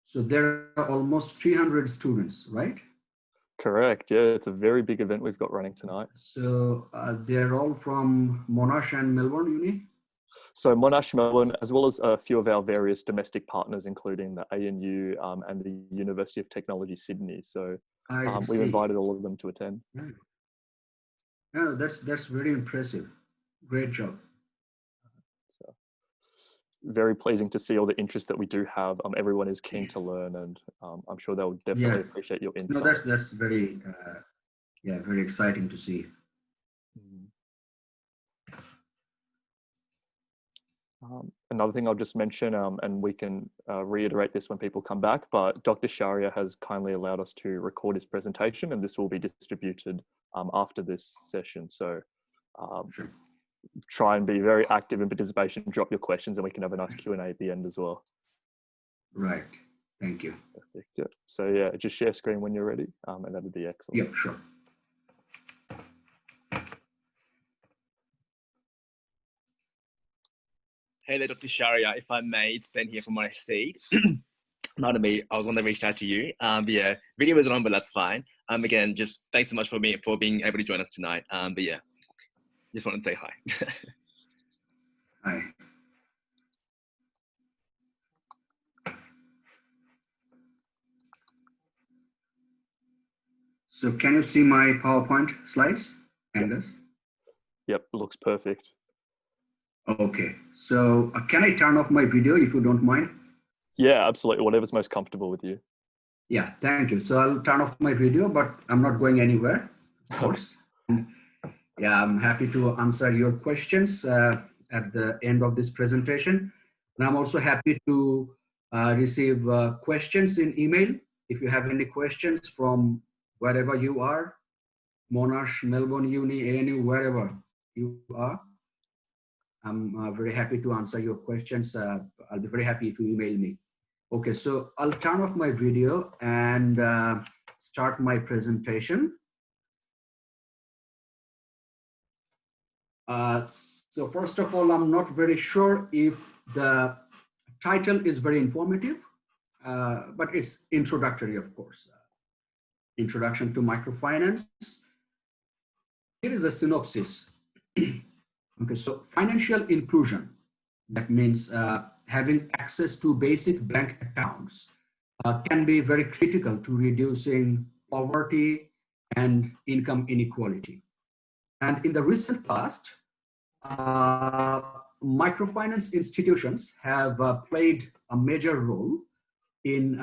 So there are almost 300 students, right? Correct. Yeah, it's a very big event we've got running tonight. So they're all from Monash and Melbourne Uni? So Monash, Melbourne, as well as a few of our various domestic partners, including the ANU and the University of Technology, Sydney. So we've invited all of them to attend. Yeah. No, that's very impressive. Great job. So, very pleasing to see all the interest that we do have. Everyone is keen to learn, and I'm sure they'll definitely appreciate your insights. No, that's very, very exciting to see. Another thing I'll just mention, and we can reiterate this when people come back, but Dr. Shahriar has kindly allowed us to record his presentation, and this will be distributed after this session. So Sure. Try and be very active in participation, drop your questions, and we can have a nice Q&A at the end as well. Right. Thank you. Perfect. Yeah. So yeah, just share screen when you're ready, and that would be excellent. Yeah, sure. Hey there, Dr. Shahriar, if I may, it's Ben here from Monash Seed. Pardon me, I was one that reached out to you. But yeah, video isn't on, but that's fine. Again, just thanks so much for being able to join us tonight. But yeah, just wanted to say hi. Hi. So can you see my PowerPoint slides, Angus? Yep, looks perfect. Okay, so can I turn off my video if you don't mind? Yeah, absolutely. Whatever's most comfortable with you. Yeah, thank you. So I'll turn off my video, but I'm not going anywhere, of course. Yeah, I'm happy to answer your questions at the end of this presentation. And I'm also happy to receive questions in email. If you have any questions from wherever you are, Monash, Melbourne Uni, ANU, wherever you are, I'm very happy to answer your questions. I'll be very happy if you email me. Okay, so I'll turn off my video and start my presentation. So first of all, I'm not very sure if the title is very informative, but it's introductory, of course. Introduction to Microfinance. Here is a synopsis. Okay, so financial inclusion, that means having access to basic bank accounts can be very critical to reducing poverty and income inequality. And in the recent past, microfinance institutions have played a major role in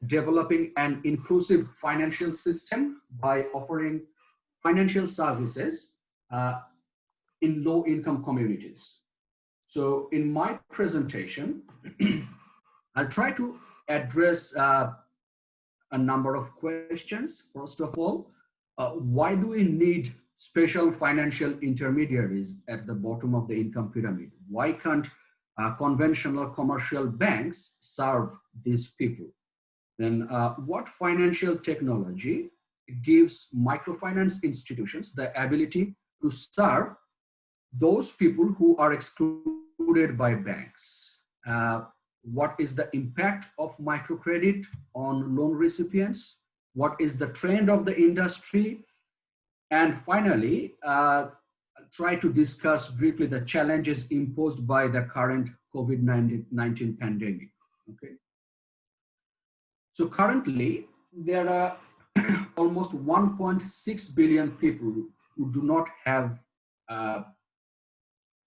developing an inclusive financial system by offering financial services in low-income communities. So in my presentation, I'll try to address a number of questions. First of all, why do we need special financial intermediaries at the bottom of the income pyramid? Why can't conventional commercial banks serve these people? Then what financial technology gives microfinance institutions the ability to serve those people who are excluded by banks? What is the impact of microcredit on loan recipients? What is the trend of the industry? And finally, try to discuss briefly the challenges imposed by the current COVID-19 pandemic. Okay. So currently, there are almost 1.6 billion people who do not have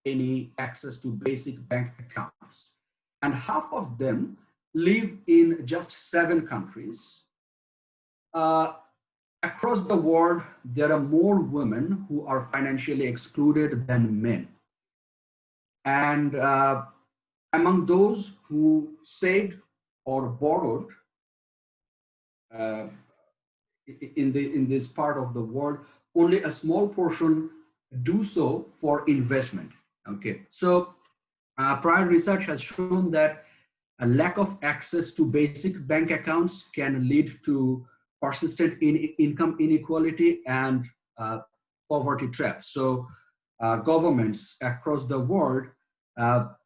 any access to basic bank accounts. And half of them live in just 7 countries. Across the world, there are more women who are financially excluded than men. And among those who saved or borrowed in this part of the world, only a small portion do so for investment. Okay, so prior research has shown that a lack of access to basic bank accounts can lead to persistent income inequality and poverty traps. So governments across the world,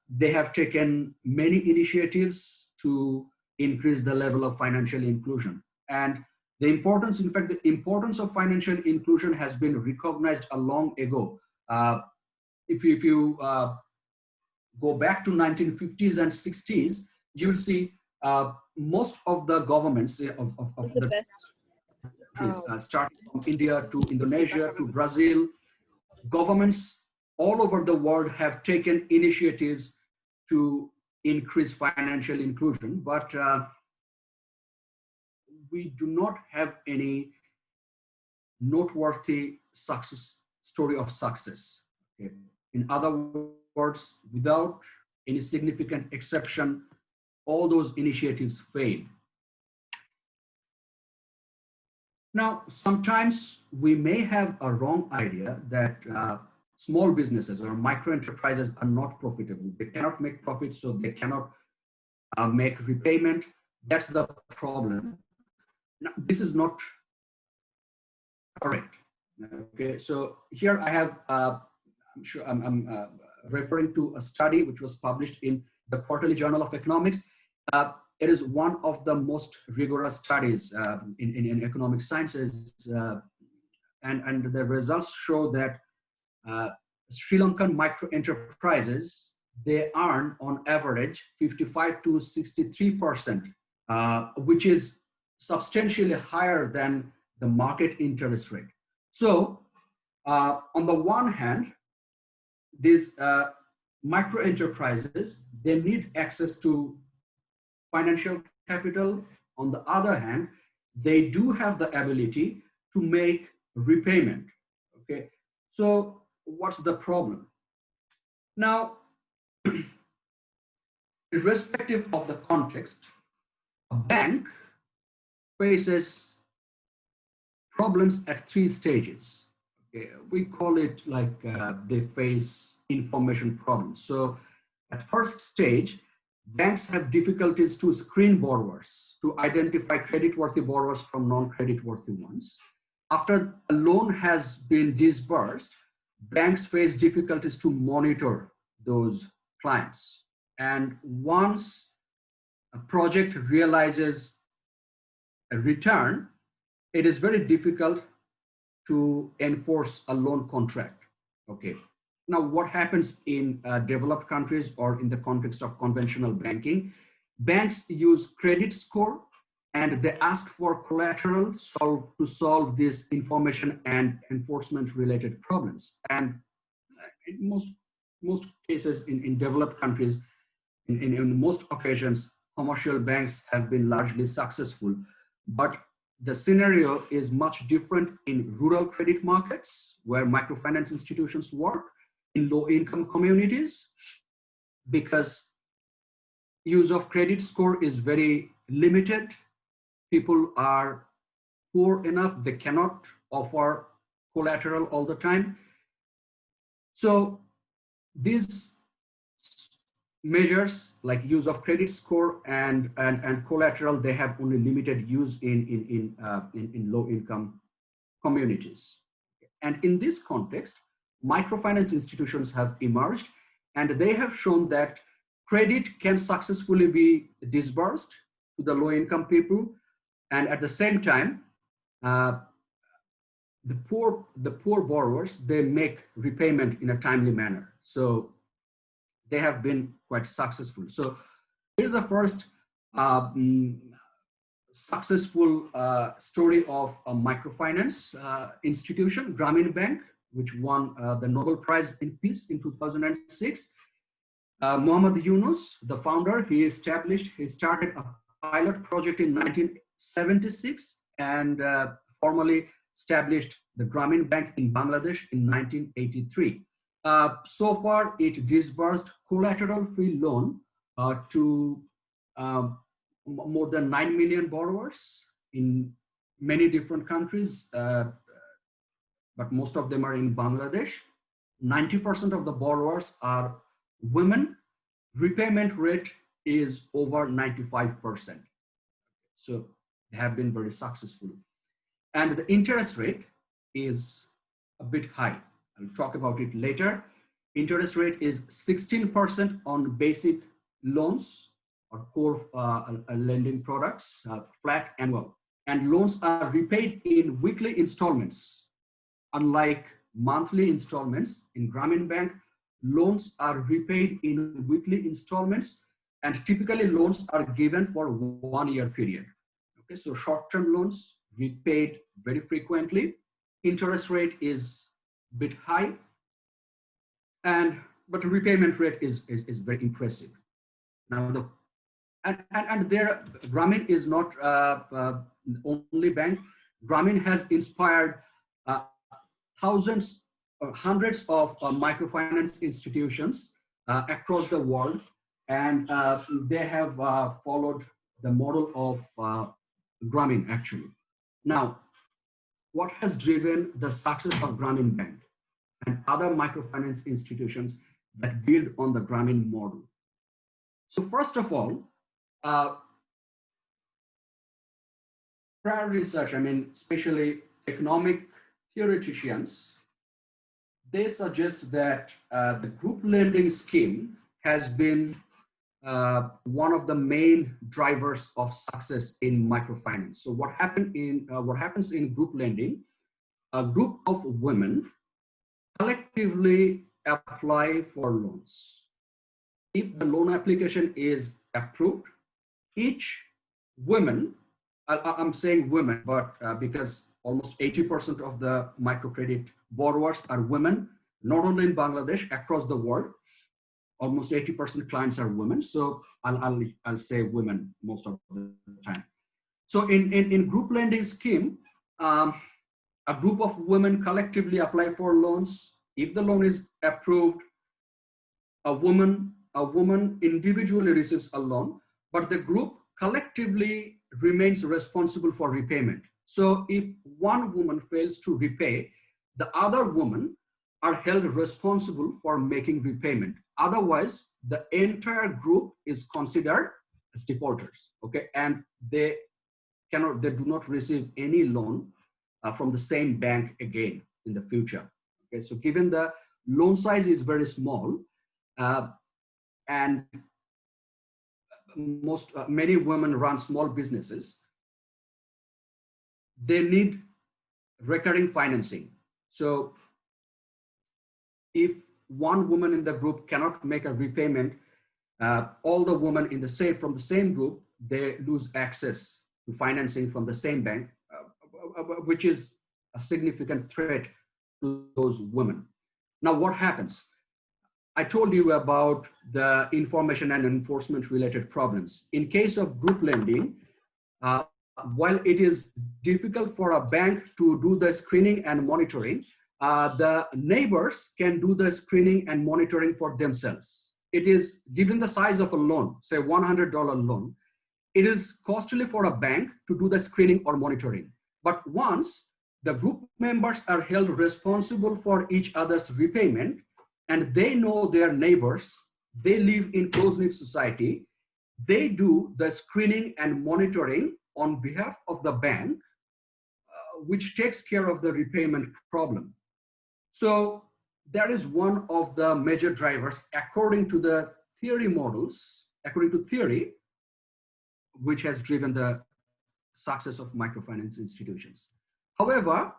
they have taken many initiatives to increase the level of financial inclusion. And the importance, in fact, the importance of financial inclusion has been recognized a long ago. If you go back to 1950s and 60s, you'll see most of the governments of the countries, starting from India to Indonesia to Brazil, governments all over the world have taken initiatives to increase financial inclusion, but we do not have any noteworthy story of success. Okay? In other words, without any significant exception, all those initiatives failed. Now, sometimes we may have a wrong idea that small businesses or micro enterprises are not profitable. They cannot make profit, so they cannot make repayment. That's the problem. Now, this is not correct. Okay, so here I have, I'm referring to a study which was published in the Quarterly Journal of Economics. It is one of the most rigorous studies in economic sciences, and the results show that Sri Lankan micro enterprises, they earn on average 55 to 63%, which is substantially higher than the market interest rate. So on the one hand, these micro enterprises, they need access to financial capital. On the other hand, they do have the ability to make repayment. Okay, so what's the problem? Now, irrespective of the context, a bank faces problems at 3 stages. Okay, we call it like they face information problems. So at first stage, banks have difficulties to screen borrowers, to identify credit-worthy borrowers from non-credit-worthy ones. After a loan has been disbursed, banks face difficulties to monitor those clients. And once a project realizes a return, it is very difficult to enforce a loan contract. Okay. Now, what happens in developed countries or in the context of conventional banking? Banks use credit score and they ask for collateral to solve these information and enforcement related problems. And in most cases in developed countries, in most occasions, commercial banks have been largely successful. But the scenario is much different in rural credit markets where microfinance institutions work, in low-income communities, because use of credit score is very limited. People are poor enough, they cannot offer collateral all the time. So these measures like use of credit score and collateral, they have only limited use in low-income communities. And in this context, microfinance institutions have emerged, and they have shown that credit can successfully be disbursed to the low-income people, and at the same time, the poor borrowers, they make repayment in a timely manner. So they have been quite successful. So here's the first successful story of a microfinance institution, Grameen Bank, which won the Nobel Prize in Peace in 2006. Muhammad Yunus, the founder, he started a pilot project in 1976 and formally established the Grameen Bank in Bangladesh in 1983. So far, it disbursed collateral-free loan to more than 9 million borrowers in many different countries, but most of them are in Bangladesh. 90% of the borrowers are women. Repayment rate is over 95%. So they have been very successful. And the interest rate is a bit high. I'll talk about it later. Interest rate is 16% on basic loans or core lending products, flat annual. And loans are repaid in weekly installments. Unlike monthly installments in Grameen Bank, loans are repaid in weekly installments, and typically loans are given for 1 year period. Okay, so short-term loans repaid very frequently. Interest rate is a bit high, but repayment rate is very impressive. Now, Grameen is not the only bank. Grameen has inspired thousands or hundreds of microfinance institutions across the world, and they have followed the model of Grameen actually. Now, what has driven the success of Grameen Bank and other microfinance institutions that build on the Grameen model? So first of all, prior research, especially economic theoreticians, they suggest that the group lending scheme has been one of the main drivers of success in microfinance. So what happens in group lending? A group of women collectively apply for loans. If the loan application is approved, each woman, I'm saying women, but because almost 80% of the microcredit borrowers are women, not only in Bangladesh, across the world, almost 80% clients are women. So I'll say women most of the time. So in group lending scheme, a group of women collectively apply for loans. If the loan is approved, a woman individually receives a loan, but the group collectively remains responsible for repayment. So if one woman fails to repay, the other women are held responsible for making repayment. Otherwise, the entire group is considered as defaulters, okay? And they do not receive any loan from the same bank again in the future. Okay, so given the loan size is very small, and many women run small businesses, they need recurring financing. So if one woman in the group cannot make a repayment, all the women from the same group, they lose access to financing from the same bank, which is a significant threat to those women. Now, what happens? I told you about the information and enforcement related problems. In case of group lending, while it is difficult for a bank to do the screening and monitoring, the neighbors can do the screening and monitoring for themselves. It is, given the size of a loan, say $100 loan, it is costly for a bank to do the screening or monitoring. But once the group members are held responsible for each other's repayment, and they know their neighbors, they live in close-knit society, they do the screening and monitoring on behalf of the bank, which takes care of the repayment problem. So that is one of the major drivers according to the theory models, according to theory, which has driven the success of microfinance institutions. However,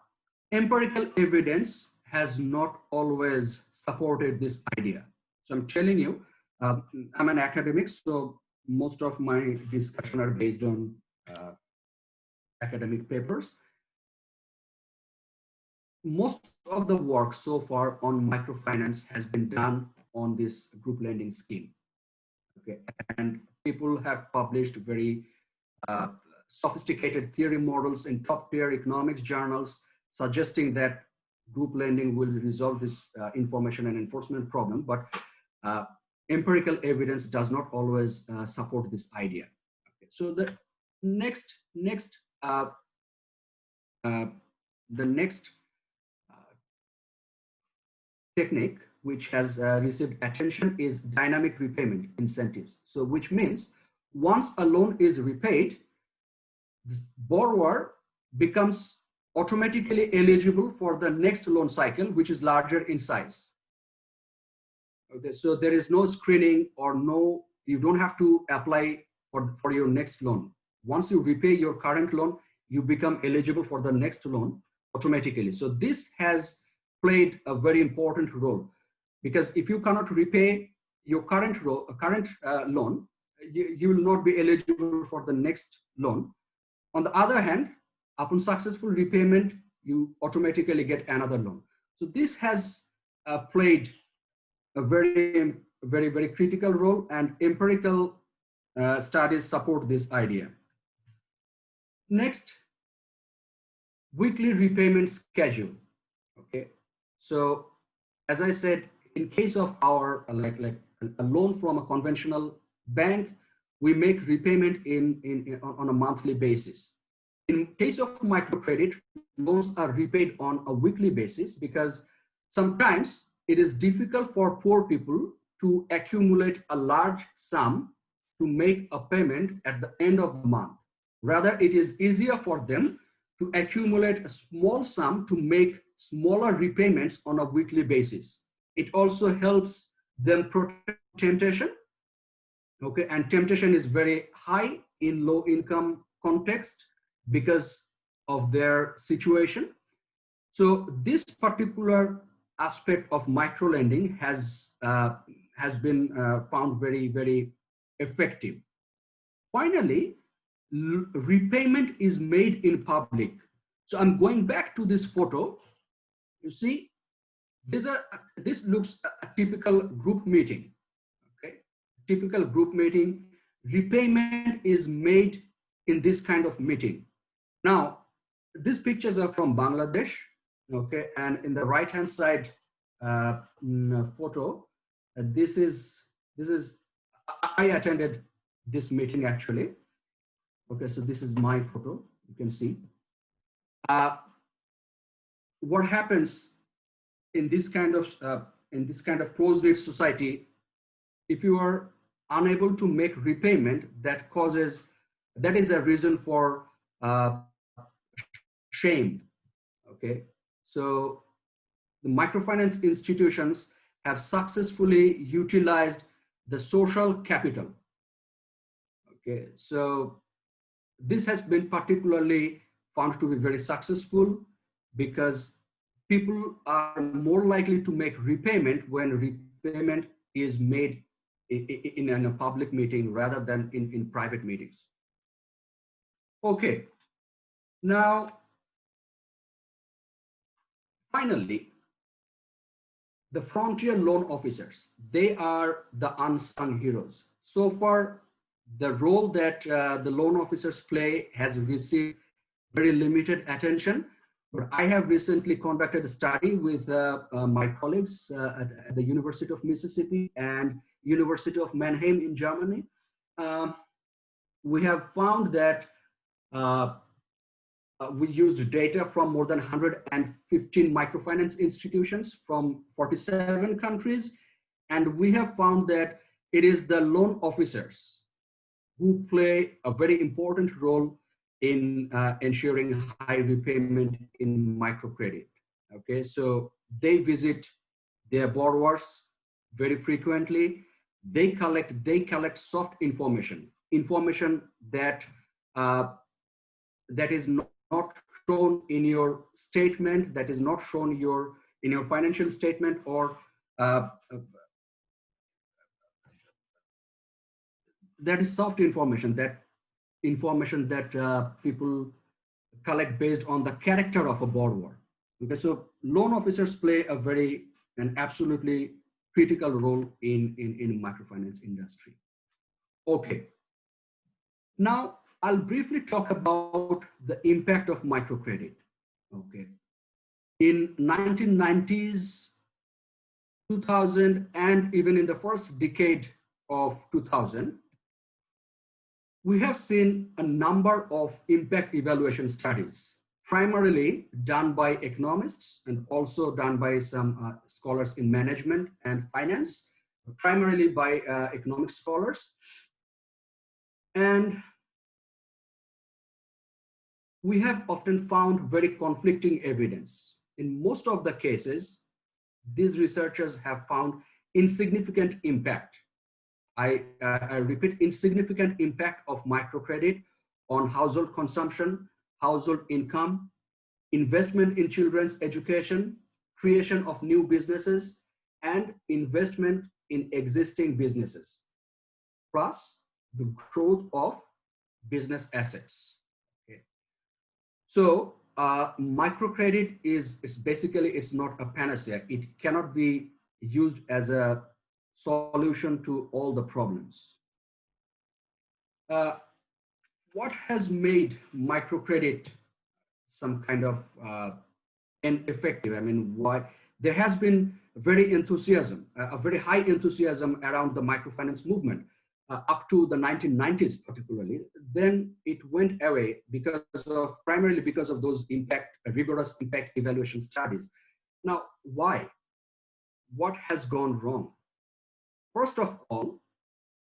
empirical evidence has not always supported this idea. So I'm telling you, I'm an academic, so most of my discussion are based on academic papers. Most of the work so far on microfinance has been done on this group lending scheme. Okay, and people have published very sophisticated theory models in top-tier economics journals, suggesting that group lending will resolve this information and enforcement problem, but empirical evidence does not always support this idea. Okay. So the next technique which has received attention is dynamic repayment incentives. So which means once a loan is repaid, the borrower becomes automatically eligible for the next loan cycle, which is larger in size. Okay, so there is no screening or no you don't have to apply for your next loan. Once you repay your current loan, you become eligible for the next loan automatically. So this has played a very important role, because if you cannot repay your current loan, you will not be eligible for the next loan. On the other hand, upon successful repayment, you automatically get another loan. So this has played a very, very, very critical role, and empirical studies support this idea. Next, weekly repayment schedule. Okay, so as I said, in case of our like a loan from a conventional bank, we make repayment on a monthly basis. In case of microcredit, loans are repaid on a weekly basis, because sometimes it is difficult for poor people to accumulate a large sum to make a payment at the end of the month. Rather, it is easier for them to accumulate a small sum to make smaller repayments on a weekly basis. It also helps them protect temptation. Okay, and temptation is very high in low income context because of their situation. So this particular aspect of micro lending has been found very, very effective. Finally, repayment is made in public. So I'm going back to this photo. You see, this looks a typical group meeting. Okay, typical group meeting. Repayment is made in this kind of meeting. Now, these pictures are from Bangladesh. Okay, and in the right hand side photo, this is I attended this meeting actually. Okay, so this is my photo. You can see what happens in this kind of closed-knit society. If you are unable to make repayment, that is a reason for shame. Okay, so the microfinance institutions have successfully utilized the social capital. Okay, so this has been particularly found to be very successful, because people are more likely to make repayment when repayment is made in a public meeting rather than in private meetings. Okay, now finally, the frontier loan officers, they are the unsung heroes. So far, the role that the loan officers play has received very limited attention, but I have recently conducted a study with my colleagues at the University of Mississippi and University of Mannheim in Germany. We have found that we used data from more than 115 microfinance institutions from 47 countries, and we have found that it is the loan officers who play a very important role in ensuring high repayment in microcredit. Okay, so they visit their borrowers very frequently. They collect soft information that that is not shown in your statement, that is not shown in your financial statement, or that is soft information, that people collect based on the character of a borrower. Okay, so loan officers play an absolutely critical role in microfinance industry. Okay, now I'll briefly talk about the impact of microcredit. Okay, in 1990s, 2000, and even in the first decade of 2000, we have seen a number of impact evaluation studies, primarily done by economists and also done by some scholars in management and finance, primarily by economic scholars. And we have often found very conflicting evidence. In most of the cases, these researchers have found insignificant impact I repeat, insignificant impact of microcredit on household consumption, household income, investment in children's education, creation of new businesses, and investment in existing businesses, plus the growth of business assets. Okay. So microcredit is basically, it's not a panacea. It cannot be used as a solution to all the problems. What has made microcredit some kind of ineffective? I mean, why? There has been very enthusiasm, a very high enthusiasm around the microfinance movement up to the 1990s particularly. Then it went away primarily because of those rigorous impact evaluation studies. Now, why? What has gone wrong? First of all,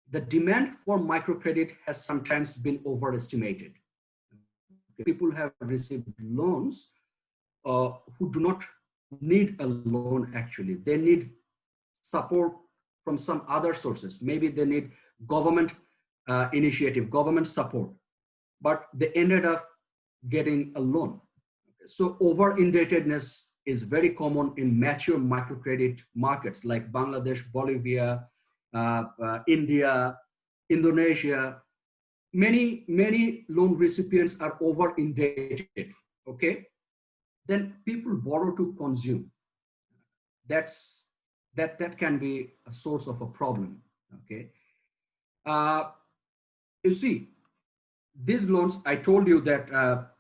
the demand for microcredit has sometimes been overestimated. People have received loans who do not need a loan actually. They need support from some other sources. Maybe they need government initiative, government support, but they ended up getting a loan. So over-indebtedness is very common in mature microcredit markets like Bangladesh, Bolivia, India, Indonesia. Many loan recipients are over-indebted, okay? Then people borrow to consume. That can be a source of a problem, okay? You see, these loans, I told you that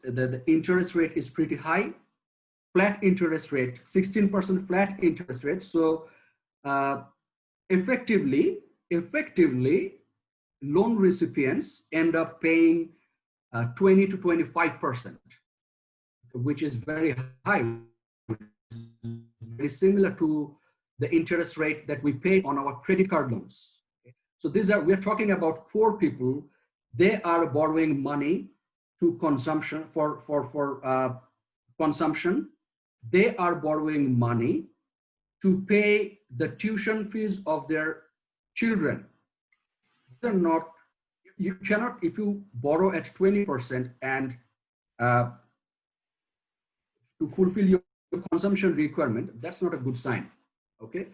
the interest rate is pretty high, flat interest rate, 16% flat interest rate. So effectively, loan recipients end up paying 20 to 25%, which is very high, very similar to the interest rate that we pay on our credit card loans. So we're talking about poor people. They are borrowing money to consumption for consumption. They are borrowing money to pay the tuition fees of their children. They're not, you cannot, if you borrow at 20% and to fulfill your consumption requirement, that's not a good sign, okay?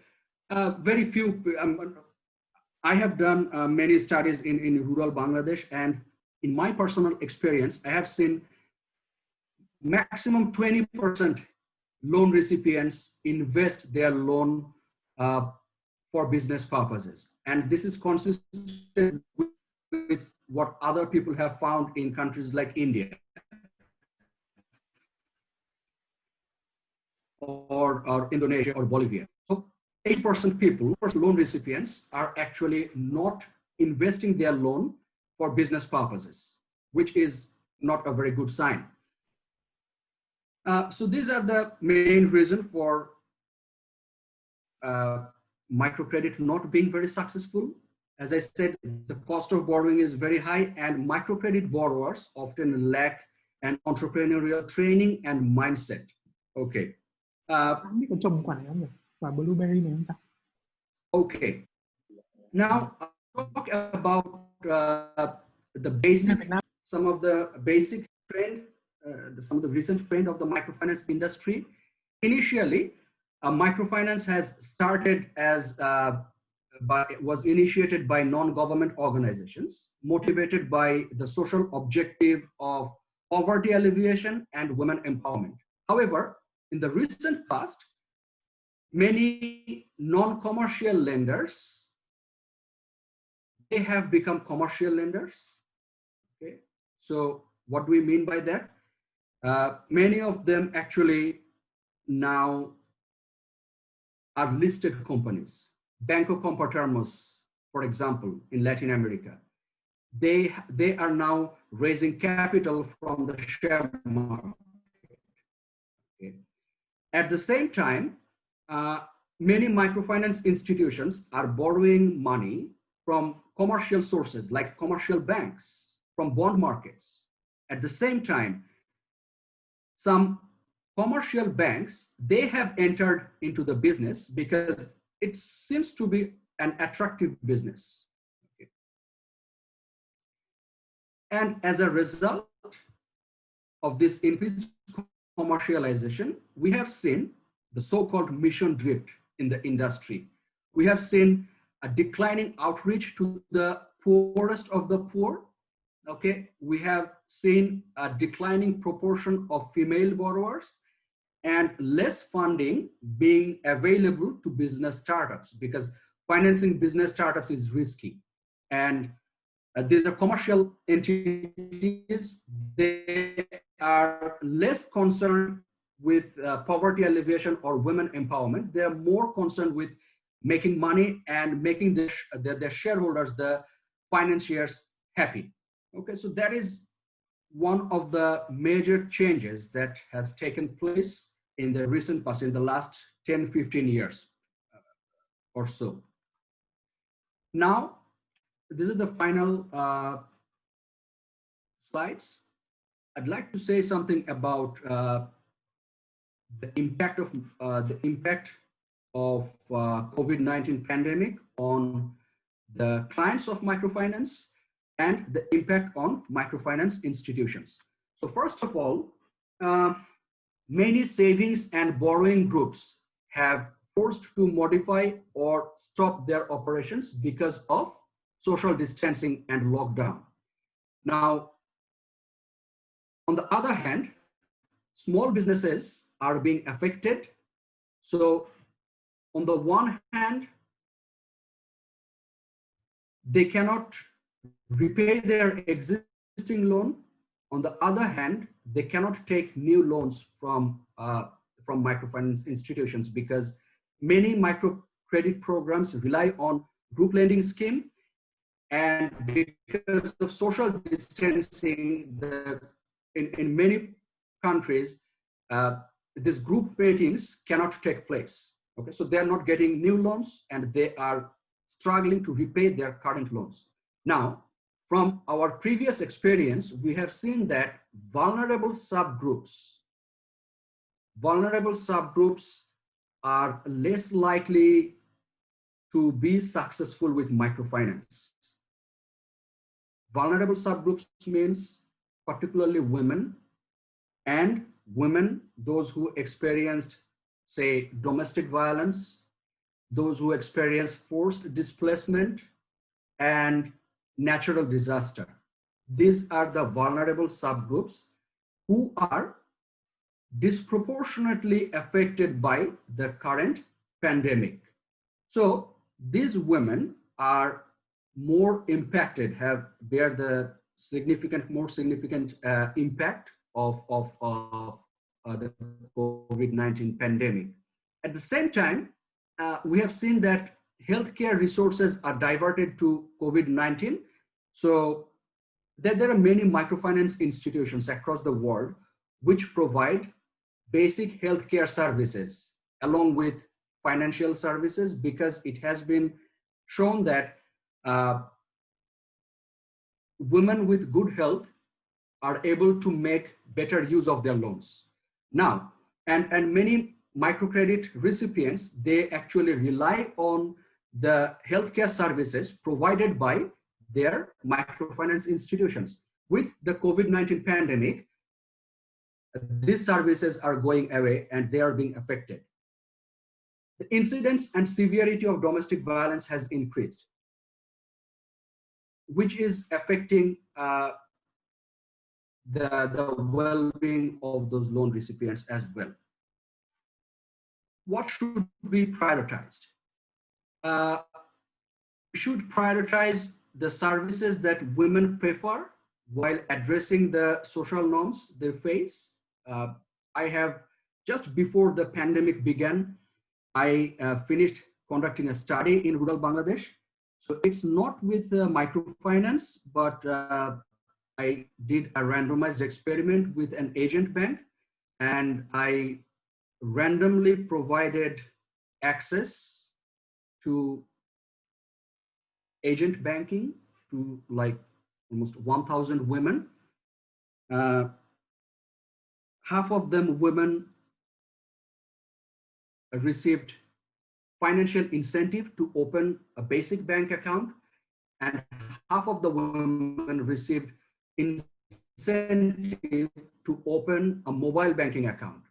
Very few, I have done many studies in rural Bangladesh, and in my personal experience, I have seen maximum 20% loan recipients invest their loan for business purposes. And this is consistent with what other people have found in countries like India or Indonesia or Bolivia. So 8% people, loan recipients, are actually not investing their loan for business purposes, which is not a very good sign. So these are the main reasons for microcredit not being very successful. As I said, the cost of borrowing is very high, and microcredit borrowers often lack an entrepreneurial training and mindset. Okay. Okay. Now, I'll talk about the basic, some of the basic trend, some of the recent trend of the microfinance industry. Initially, microfinance has started as was initiated by non-government organizations, motivated by the social objective of poverty alleviation and women empowerment. However, in the recent past, many non-commercial lenders, they have become commercial lenders. Okay, so what do we mean by that? Many of them actually now are listed companies. Banco Compartamos, for example, in Latin America, they are now raising capital from the share market. Okay. At the same time, many microfinance institutions are borrowing money from commercial sources like commercial banks, from bond markets. At the same time, some commercial banks, they have entered into the business because it seems to be an attractive business. And as a result of this increased commercialization, we have seen the so-called mission drift in the industry. We have seen a declining outreach to the poorest of the poor. Okay, we have seen a declining proportion of female borrowers and less funding being available to business startups, because financing business startups is risky. And these are commercial entities. They are less concerned with poverty alleviation or women empowerment. They are more concerned with making money and making their shareholders, the financiers, happy. Okay, so that is one of the major changes that has taken place in the recent past, in the last 10, 15 years or so. Now, this is the final slides. I'd like to say something about the impact of COVID-19 pandemic on the clients of microfinance and the impact on microfinance institutions. So first of all, many savings and borrowing groups have forced to modify or stop their operations because of social distancing and lockdown. Now, on the other hand, small businesses are being affected. So on the one hand, they cannot repay their existing loan. On the other hand, they cannot take new loans from microfinance institutions, because many microcredit programs rely on group lending scheme, and because of social distancing, in many countries, these group meetings cannot take place. Okay, so they are not getting new loans and they are struggling to repay their current loans. Now, from our previous experience, we have seen that vulnerable subgroups are less likely to be successful with microfinance. Vulnerable subgroups means particularly women, and those who experienced, say, domestic violence, those who experience forced displacement, and natural disaster. These are the vulnerable subgroups who are disproportionately affected by the current pandemic. So these women are more impacted, bear the more significant impact of the COVID-19 pandemic. At the same time, we have seen that healthcare resources are diverted to COVID-19. So there are many microfinance institutions across the world which provide basic healthcare services along with financial services, because it has been shown that women with good health are able to make better use of their loans. Now, and many microcredit recipients, they actually rely on the healthcare services provided by their microfinance institutions. With the COVID-19 pandemic, these services are going away and they are being affected. The incidence and severity of domestic violence has increased, which is affecting the well-being of those loan recipients as well. What should be prioritized? We should prioritize the services that women prefer while addressing the social norms they face. I have, just before the pandemic began, I finished conducting a study in rural Bangladesh. So it's not with microfinance, but I did a randomized experiment with an agent bank, and I randomly provided access to agent banking to like almost 1,000 women. Half of them women received financial incentive to open a basic bank account, and half of the women received incentive to open a mobile banking account.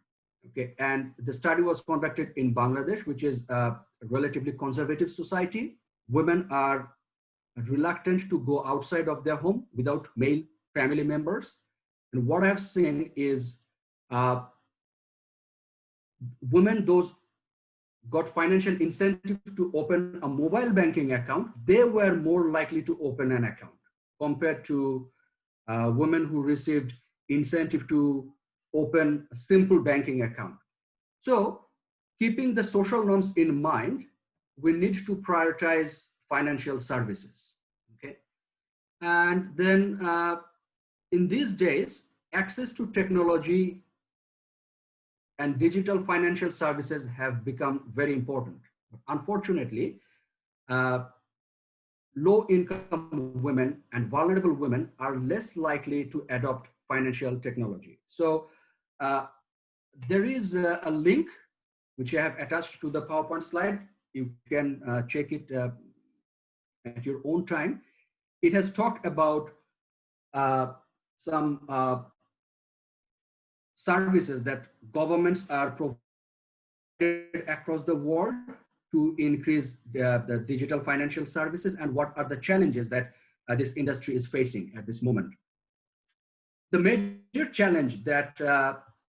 Okay, and the study was conducted in Bangladesh, which is a relatively conservative society. Women are reluctant to go outside of their home without male family members. And what I've seen is women, those got financial incentive to open a mobile banking account, they were more likely to open an account compared to women who received incentive to open a simple banking account. So keeping the social norms in mind, we need to prioritize financial services, okay? And then in these days, access to technology and digital financial services have become very important. Unfortunately, low-income women and vulnerable women are less likely to adopt financial technology. So there is a link which I have attached to the PowerPoint slide. You can check it at your own time. It has talked about some services that governments are provided across the world to increase the digital financial services and what are the challenges that this industry is facing at this moment. The major challenge that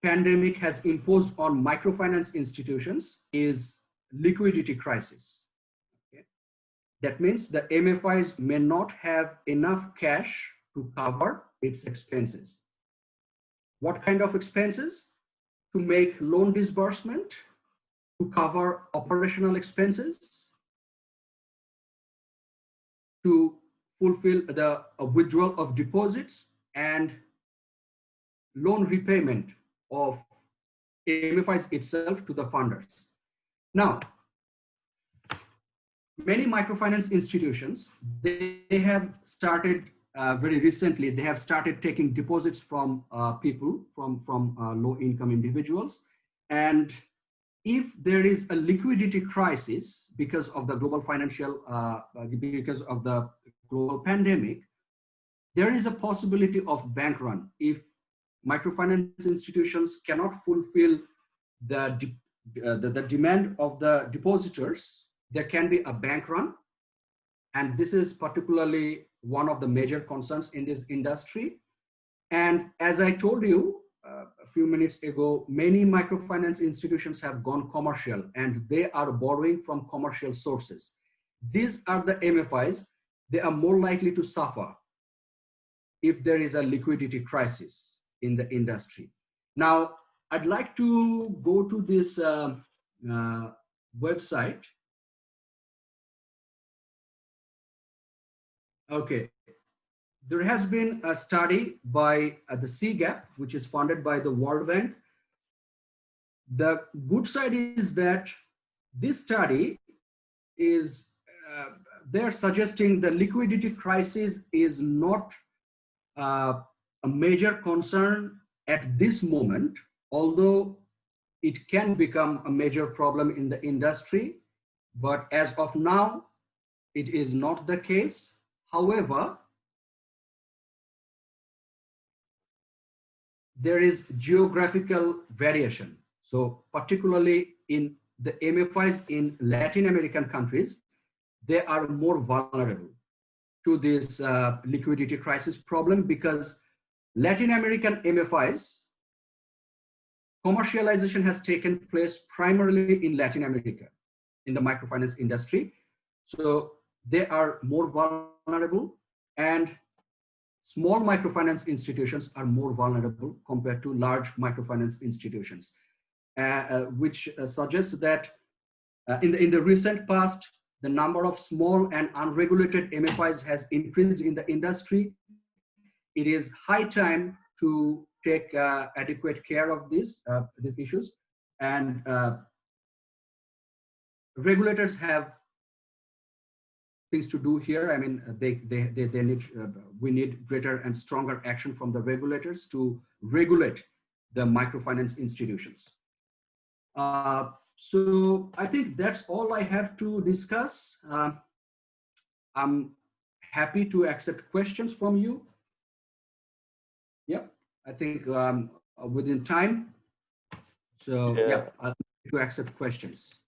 pandemic has imposed on microfinance institutions is liquidity crisis. Okay? That means the MFIs may not have enough cash to cover its expenses. What kind of expenses? To make loan disbursement, to cover operational expenses, to fulfill the withdrawal of deposits and loan repayment of MFIs itself to the funders. Now, many microfinance institutions, they have started very recently, they have started taking deposits from people, from low-income individuals. And if there is a liquidity crisis because of the global financial, because of the global pandemic, there is a possibility of bank run. If microfinance institutions cannot fulfill the demand of the depositors, there can be a bank run. And this is particularly one of the major concerns in this industry. And as I told you a few minutes ago, many microfinance institutions have gone commercial and they are borrowing from commercial sources. These are the MFIs. They are more likely to suffer if there is a liquidity crisis in the industry. Now, I'd like to go to this website. Okay, there has been a study by the CGAP, which is funded by the World Bank. The good side is that this study is, they're suggesting the liquidity crisis is not a major concern at this moment, although it can become a major problem in the industry. But as of now, it is not the case. However, there is geographical variation. So particularly in the MFIs in Latin American countries, they are more vulnerable to this liquidity crisis problem because Latin American MFIs, commercialization has taken place primarily in Latin America, in the microfinance industry. So they are more vulnerable, and small microfinance institutions are more vulnerable compared to large microfinance institutions, which suggests that in the recent past, the number of small and unregulated MFIs has increased in the industry. It is high time to take adequate care of these issues, and regulators have things to do here. I mean, they need, we need greater and stronger action from the regulators to regulate the microfinance institutions. So I think that's all I have to discuss. I'm happy to accept questions from you. Yep, I think within time. So Yeah. yeah, I'll to accept questions.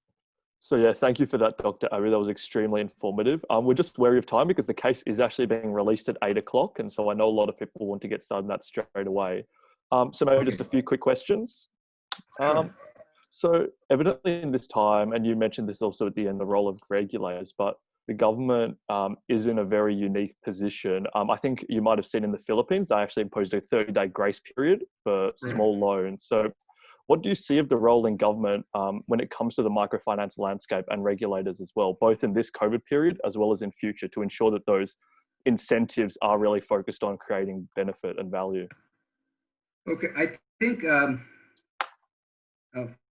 So yeah, thank you for that, Dr. Abu. That was extremely informative. We're just wary of time because the case is actually being released at 8 o'clock. And so I know a lot of people want to get started on that straight away. So maybe just a few quick questions. Sure. So evidently in this time, and you mentioned this also at the end, the role of regulators, but the government is in a very unique position. I think you might have seen in the Philippines, they actually imposed a 30-day grace period for small loans. So what do you see of the role in government when it comes to the microfinance landscape and regulators as well, both in this COVID period as well as in future, to ensure that those incentives are really focused on creating benefit and value? Okay, I think uh,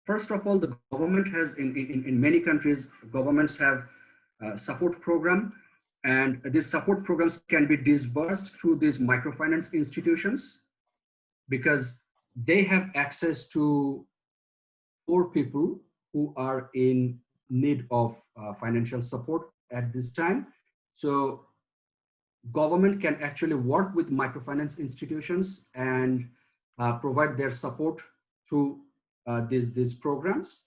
first of all, the government has in many countries, governments have support program, and these support programs can be disbursed through these microfinance institutions because they have access to poor people who are in need of financial support at this time. So government can actually work with microfinance institutions and provide their support through these programs.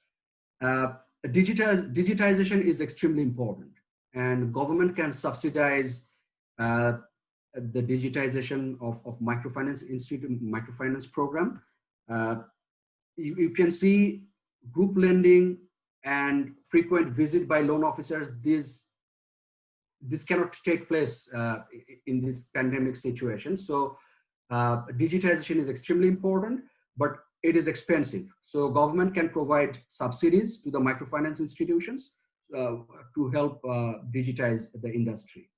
Digitization is extremely important, and government can subsidize uh, the digitization of microfinance institute, microfinance program. Uh, you can see group lending and frequent visit by loan officers. This cannot take place in this pandemic situation. So digitization is extremely important, but it is expensive. So government can provide subsidies to the microfinance institutions to help digitize the industry.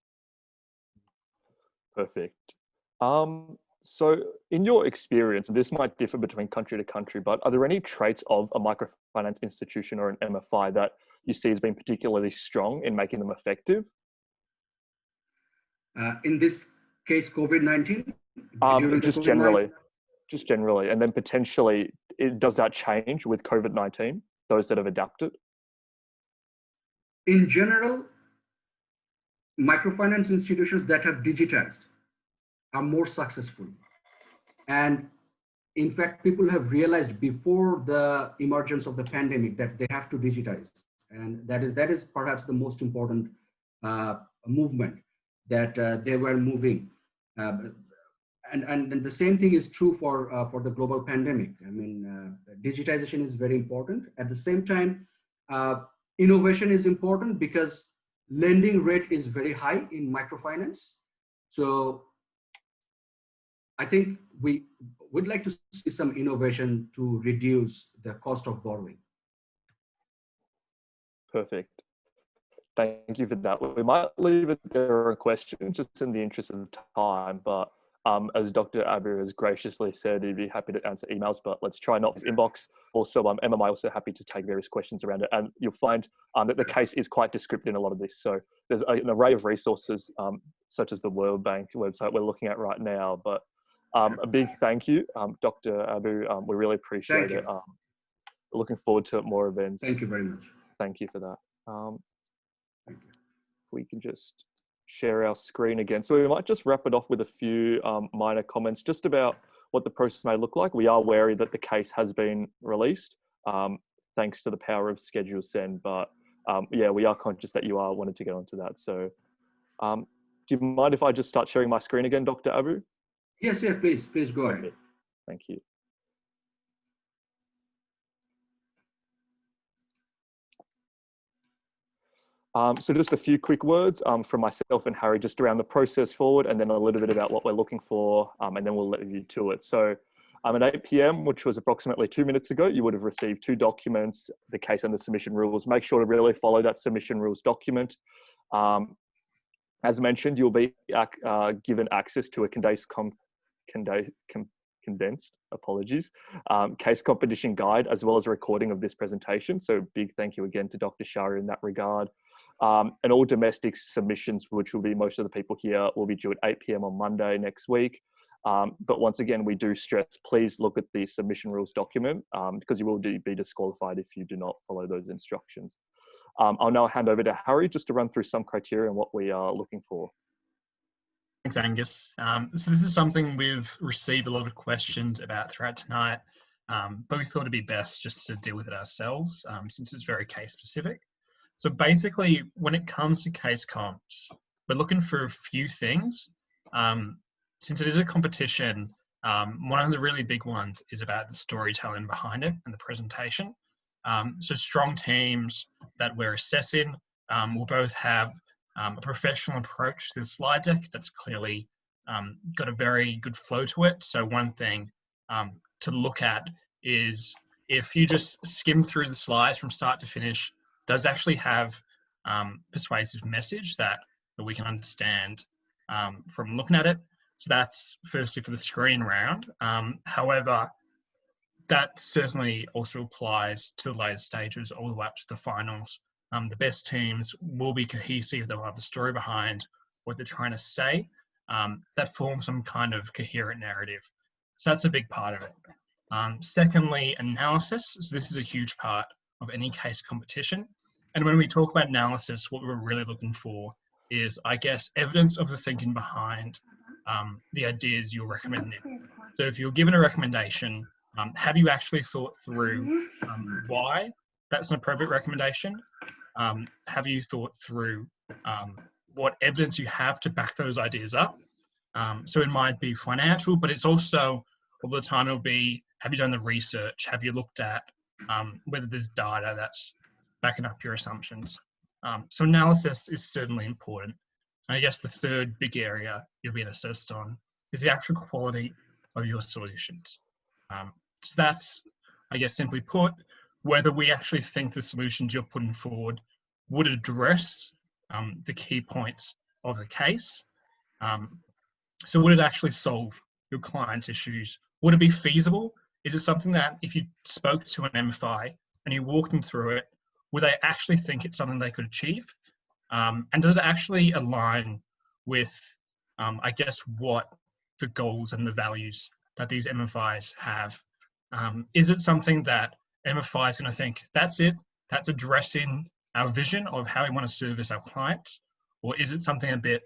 Perfect. So in your experience, and this might differ between country to country, but are there any traits of a microfinance institution or an MFI that you see as being particularly strong in making them effective? In this case, COVID-19, during the Just COVID-19, generally, and then potentially, does that change with COVID-19, those that have adapted? in general, microfinance institutions that have digitized are more successful. And in fact, people have realized before the emergence of the pandemic that they have to digitize. And that is perhaps the most important movement that they were moving. And the same thing is true for the global pandemic. I mean, digitization is very important. At the same time, innovation is important because lending rate is very high in microfinance. So I think we would like to see some innovation to reduce the cost of borrowing. Perfect. Thank you for that. We might leave it there a question just in the interest of time, but as Dr. Abu has graciously said, he'd be happy to answer emails, but let's try not his inbox. Also, MMI also happy to take various questions around it. And you'll find that the case is quite descriptive in a lot of this. So there's an array of resources, such as the World Bank website we're looking at right now. But a big thank you, Dr. Abu. We really appreciate it. Looking forward to more events. Thank you very much. Thank you for that. We can just share our screen again. So we might just wrap it off with a few minor comments just about what the process may look like. We are wary that the case has been released thanks to the power of Schedule Send, but yeah, we are conscious that you are wanting to get onto that. So do you mind if I just start sharing my screen again, Dr. Abu? Yes, yeah, please go ahead. Thank you. So just a few quick words from myself and Harry, just around the process forward, and then a little bit about what we're looking for, and then we'll let you to it. So at 8 p.m, which was approximately 2 minutes ago, you would have received 2 documents, the case and the submission rules. Make sure to really follow that submission rules document. As mentioned, you'll be given access to a condensed case competition guide, as well as a recording of this presentation. So big thank you again to Dr. Shahriar in that regard. And all domestic submissions, which will be most of the people here, will be due at 8 p.m. on Monday next week. But once again, we do stress, please look at the submission rules document because you will be disqualified if you do not follow those instructions. I'll now hand over to Harry just to run through some criteria and what we are looking for. Thanks, Angus. So this is something we've received a lot of questions about throughout tonight, but we thought it'd be best just to deal with it ourselves, since it's very case specific. So basically, when it comes to case comps, we're looking for a few things. Since it is a competition, one of the really big ones is about the storytelling behind it and the presentation. So strong teams that we're assessing will both have a professional approach to the slide deck that's clearly got a very good flow to it. So one thing to look at is if you just skim through the slides from start to finish, does actually have persuasive message that we can understand from looking at it. So that's firstly for the screen round. However, that certainly also applies to the later stages all the way up to the finals. The best teams will be cohesive. They'll have the story behind what they're trying to say that forms some kind of coherent narrative. So that's a big part of it. Secondly, analysis. So this is a huge part of any case competition. And when we talk about analysis, what we're really looking for is, I guess, evidence of the thinking behind the ideas you're recommending. So if you're given a recommendation, have you actually thought through why that's an appropriate recommendation? Have you thought through what evidence you have to back those ideas up? So it might be financial, but it's also all the time it'll be, have you done the research? Have you looked at whether there's data that's backing up your assumptions? So analysis is certainly important. And I guess the third big area you'll be assessed on is the actual quality of your solutions. So that's, I guess, simply put, whether we actually think the solutions you're putting forward would address the key points of the case. So would it actually solve your client's issues? Would it be feasible? Is it something that if you spoke to an MFI and you walked them through it, would they actually think it's something they could achieve? And does it actually align with, I guess, what the goals and the values that these MFIs have? Is it something that MFI is going to think, that's it, that's addressing our vision of how we want to service our clients? Or is it something a bit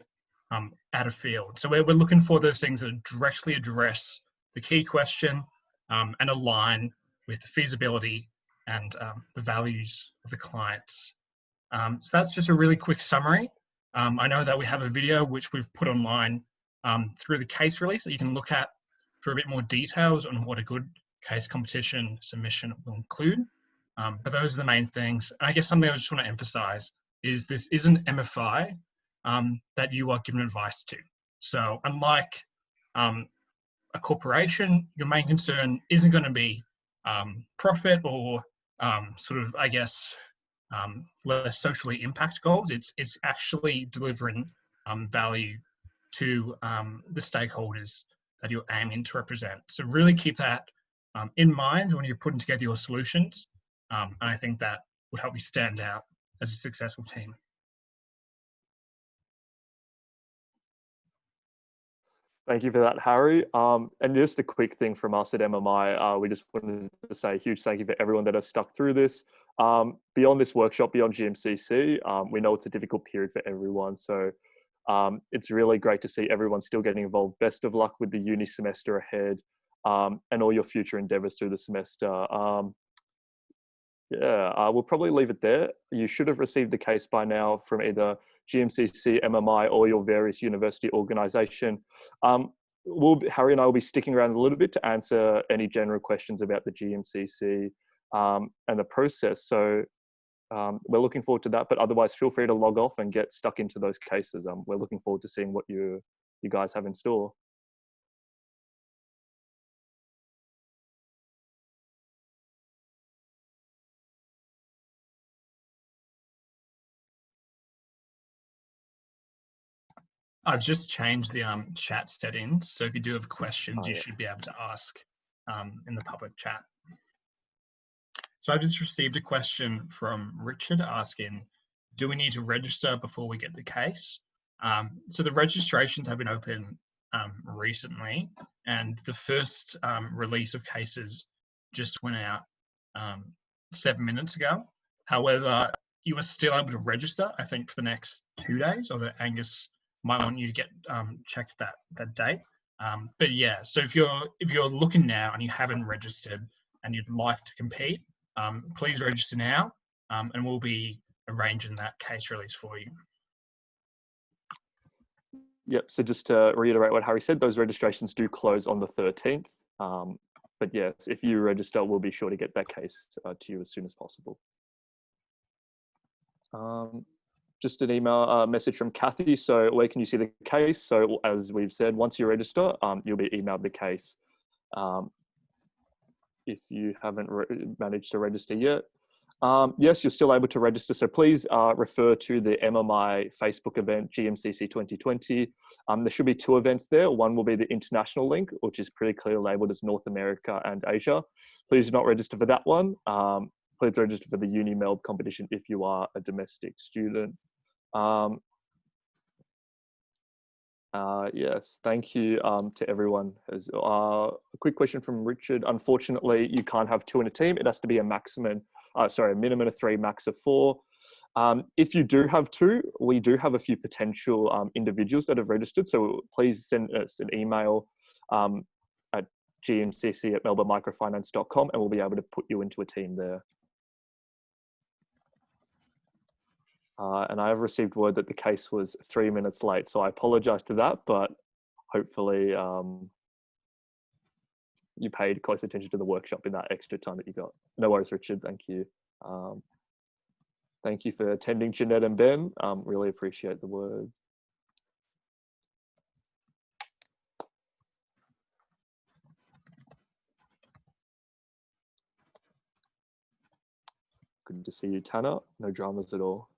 out of field? So we're looking for those things that directly address the key question and align with the feasibility and the values of the clients. So that's just a really quick summary. I know that we have a video which we've put online through the case release that you can look at for a bit more details on what a good case competition submission will include. But those are the main things. And I guess something I just want to emphasize is this isn't MFI that you are given advice to. So unlike a corporation, your main concern isn't going to be profit or sort of, I guess, less socially impact goals. It's actually delivering value to the stakeholders that you're aiming to represent. So really keep that in mind when you're putting together your solutions. And I think that would help you stand out as a successful team. Thank you for that, Harry. And just a quick thing from us at MMI, we just wanted to say a huge thank you for everyone that has stuck through this. Beyond this workshop, beyond GMCC, we know it's a difficult period for everyone. So it's really great to see everyone still getting involved. Best of luck with the uni semester ahead and all your future endeavors through the semester. We'll probably leave it there. You should have received the case by now from either GMCC, MMI, or your various university organisation. Harry and I will be sticking around a little bit to answer any general questions about the GMCC and the process. So we're looking forward to that, but otherwise feel free to log off and get stuck into those cases. We're looking forward to seeing what you guys have in store. I've just changed the chat settings. So if you do have questions, you should be able to ask in the public chat. So I've just received a question from Richard asking, do we need to register before we get the case? So the registrations have been open recently, and the first release of cases just went out 7 minutes ago. However, you are still able to register, I think, for the next 2 days, although Angus might want you to get checked that date. But yeah, so if you're looking now and you haven't registered and you'd like to compete, please register now, and we'll be arranging that case release for you. Yep, so just to reiterate what Harry said, those registrations do close on the 13th. But yes, if you register, we'll be sure to get that case to you as soon as possible. Just an email message from Kathy. So where can you see the case? So as we've said, once you register, you'll be emailed the case. If you haven't managed to register yet, yes, you're still able to register. So please refer to the MMI Facebook event, GMCC 2020. There should be 2 events there. One will be the international link, which is pretty clearly labeled as North America and Asia. Please do not register for that one. Please register for the UniMelb competition if you are a domestic student. Yes, thank you to everyone. A quick question from Richard. Unfortunately, you can't have 2 in a team. It has to be a minimum of 3, max of 4. If you do have 2, we do have a few potential individuals that have registered. So please send us an email at gmcc@melbournemicrofinance.com and we'll be able to put you into a team there. And I have received word that the case was 3 minutes late, so I apologize to that, but hopefully you paid close attention to the workshop in that extra time that you got. No worries, Richard, thank you. Thank you for attending, Jeanette and Ben. Really appreciate the words. Good to see you, Tanner. No dramas at all.